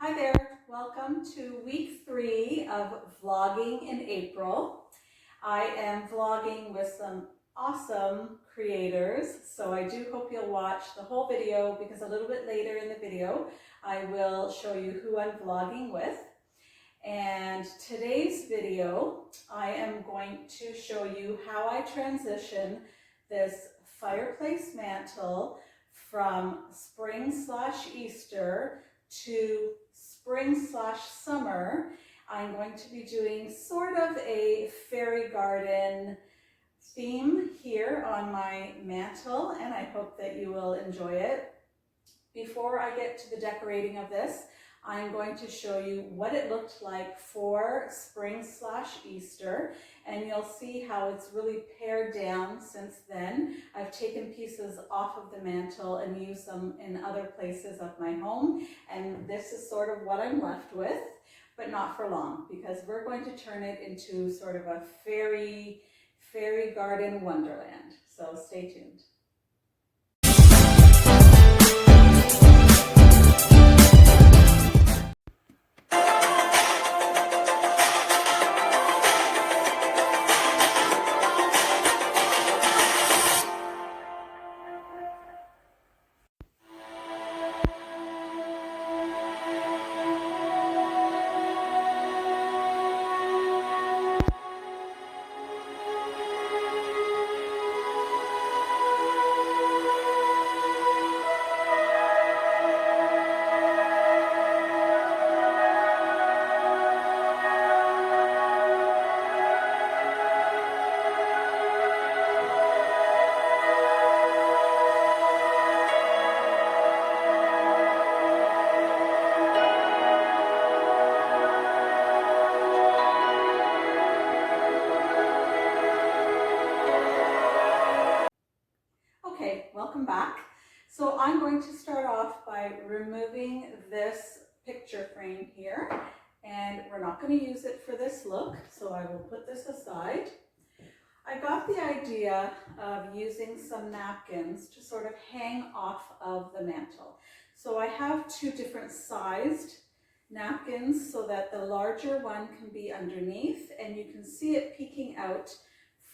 Hi there, welcome to week 3 of vlogging in April. I am vlogging with some awesome creators, so I do hope you'll watch the whole video because a little bit later in the video I will show you who I'm vlogging with. And today's video I am going to show you how I transition this fireplace mantle from spring/Easter to spring/summer. I'm going to be doing sort of a fairy garden theme here on my mantle, and I hope that you will enjoy it. Before I get to the decorating of this, I'm going to show you what it looked like for spring/Easter, and you'll see how it's really pared down since then. I've taken pieces off of the mantle and used them in other places of my home, and this is sort of what I'm left with, but not for long, because we're going to turn it into sort of a fairy garden wonderland. So stay tuned. Okay, welcome back. So I'm going to start off by removing this picture frame here, and we're not going to use it for this look, so I will put this aside. I got the idea of using some napkins to sort of hang off of the mantle. So I have 2 different sized napkins so that the larger one can be underneath and you can see it peeking out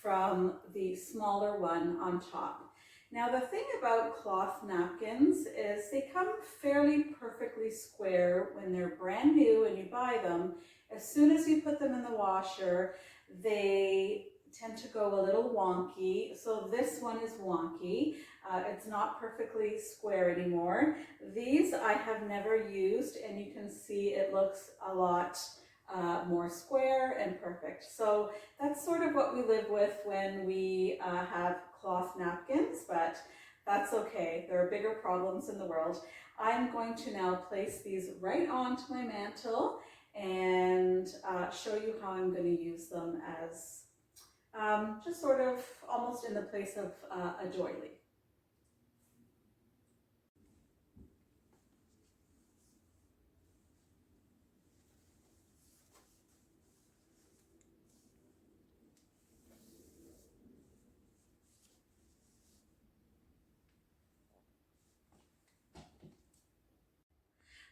from the smaller one on top. Now the thing about cloth napkins is they come fairly perfectly square when they're brand new and you buy them. As soon as you put them in the washer, they tend to go a little wonky. So this one is wonky. It's not perfectly square anymore. These I have never used, and you can see it looks a lot more square and perfect. So that's sort of what we live with when we have cloth napkins, but that's okay. There are bigger problems in the world. I'm going to now place these right onto my mantle and show you how I'm going to use them as just sort of almost in the place of a doily.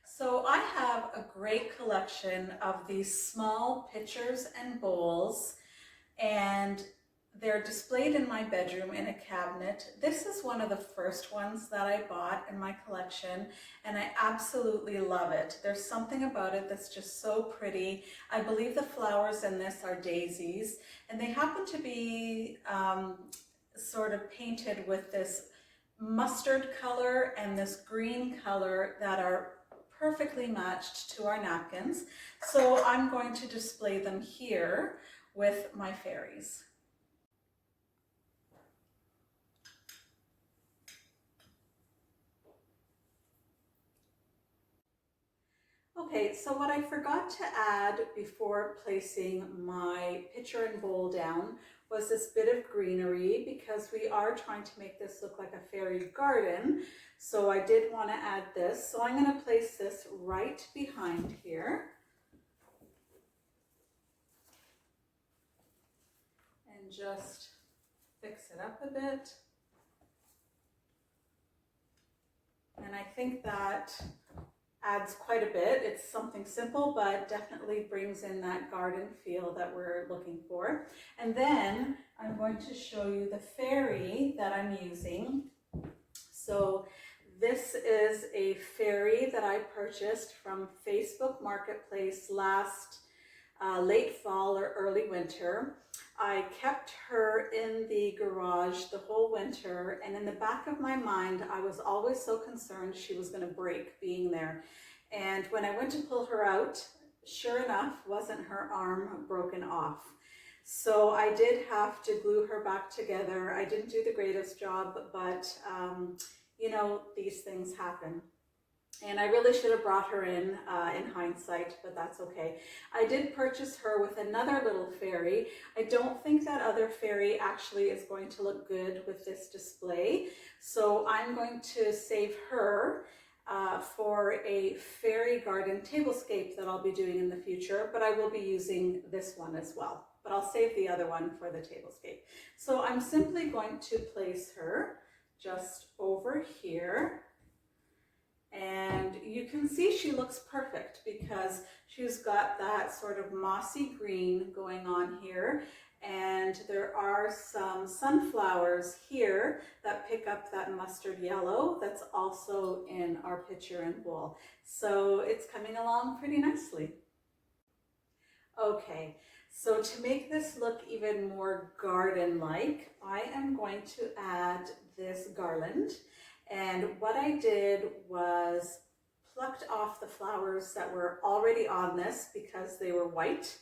So I have a great collection of these small pitchers and bowls, and they're displayed in my bedroom in a cabinet. This is one of the first ones that I bought in my collection, and I absolutely love it. There's something about it that's just so pretty. I believe the flowers in this are daisies, and they happen to be sort of painted with this mustard color and this green color that are perfectly matched to our napkins. So I'm going to display them here with my fairies. Okay, so what I forgot to add before placing my pitcher and bowl down was this bit of greenery, because we are trying to make this look like a fairy garden. So I did want to add this. So I'm going to place this right behind here. And just fix it up a bit. And I think that adds quite a bit. It's something simple, but definitely brings in that garden feel that we're looking for. And then I'm going to show you the fairy that I'm using. So this is a fairy that I purchased from Facebook Marketplace last late fall or early winter. I kept her in the garage the whole winter, and in the back of my mind, I was always so concerned she was going to break being there. And when I went to pull her out, sure enough, wasn't her arm broken off. So I did have to glue her back together. I didn't do the greatest job, but you know, these things happen. And I really should have brought her in hindsight, but that's okay. I did purchase her with another little fairy. I don't think that other fairy actually is going to look good with this display. So I'm going to save her for a fairy garden tablescape that I'll be doing in the future, but I will be using this one as well. But I'll save the other one for the tablescape. So I'm simply going to place her just over here. And you can see she looks perfect because she's got that sort of mossy green going on here. And there are some sunflowers here that pick up that mustard yellow that's also in our pitcher and bowl. So it's coming along pretty nicely. Okay, so to make this look even more garden-like, I am going to add this garland. And what I did was plucked off the flowers that were already on this because they were white.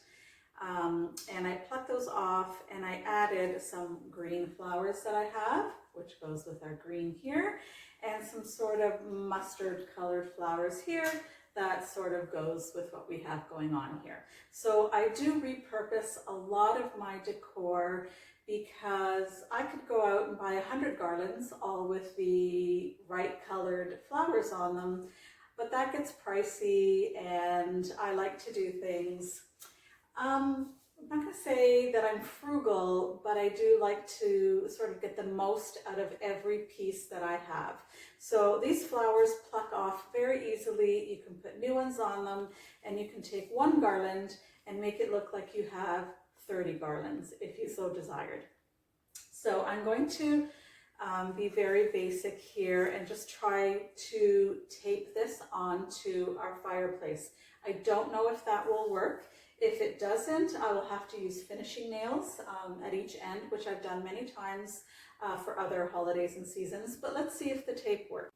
And I plucked those off and I added some green flowers that I have, which goes with our green here, and some sort of mustard colored flowers here that sort of goes with what we have going on here. So I do repurpose a lot of my decor because I could go out and buy 100 garlands, all with the right colored flowers on them, but that gets pricey, and I like to do things, I'm not gonna say that I'm frugal, but I do like to sort of get the most out of every piece that I have. So these flowers pluck off very easily. You can put new ones on them, and you can take one garland and make it look like you have 30 garlands if you so desired. So I'm going to be very basic here and just try to tape this onto our fireplace. I don't know if that will work. If it doesn't, I will have to use finishing nails at each end, which I've done many times for other holidays and seasons, but let's see if the tape works.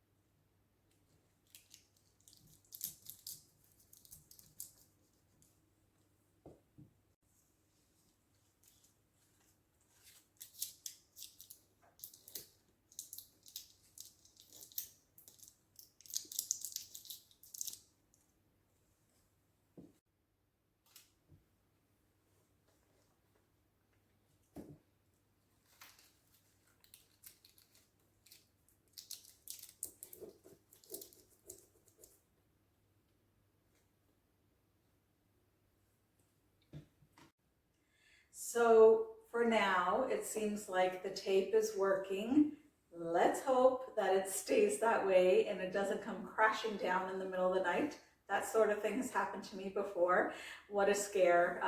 So for now, it seems like the tape is working. Let's hope that it stays that way and it doesn't come crashing down in the middle of the night. That sort of thing has happened to me before. What a scare.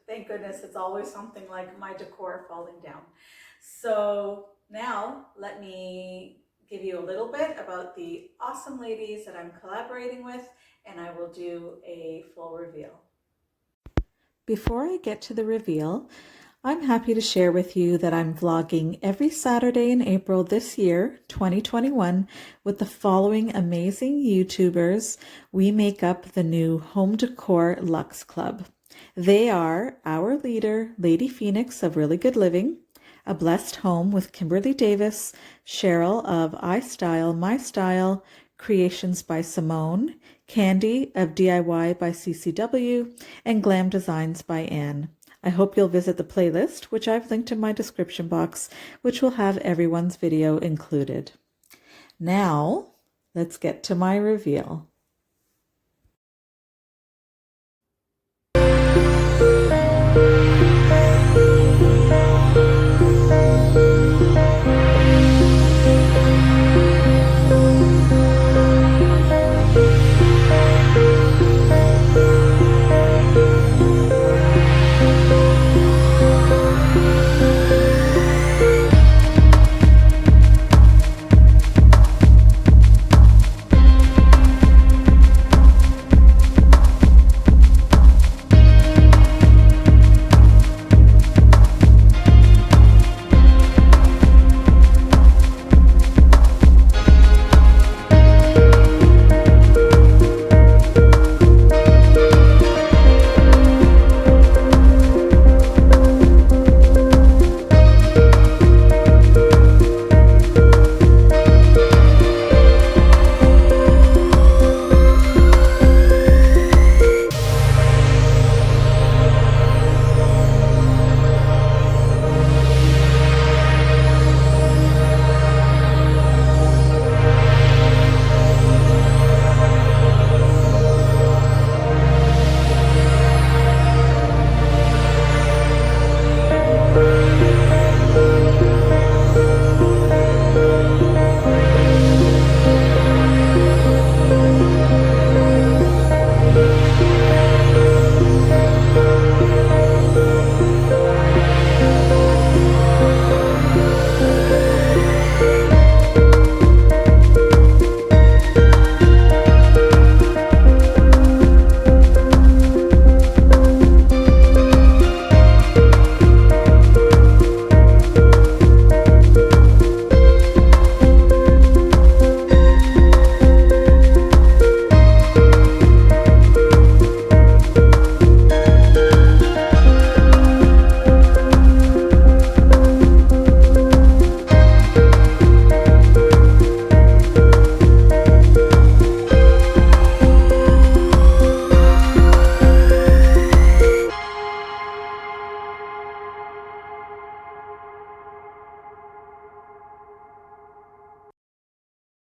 Thank goodness it's always something like my decor falling down. So now let me give you a little bit about the awesome ladies that I'm collaborating with, and I will do a full reveal. Before I get to the reveal, I'm happy to share with you that I'm vlogging every Saturday in April this year, 2021, with the following amazing YouTubers. We make up the new Home Decor Luxe Club. They are our leader, Lady Phoenix of Really Good Living, A Blessed Home with Kimberly Davis, Sheryl of ISTYLEMYSTYLE, Creations by Simone, Candy of DIY by CCW, and Glam Designs by Anne. I hope you'll visit the playlist, which I've linked in my description box, which will have everyone's video included. Now, let's get to my reveal.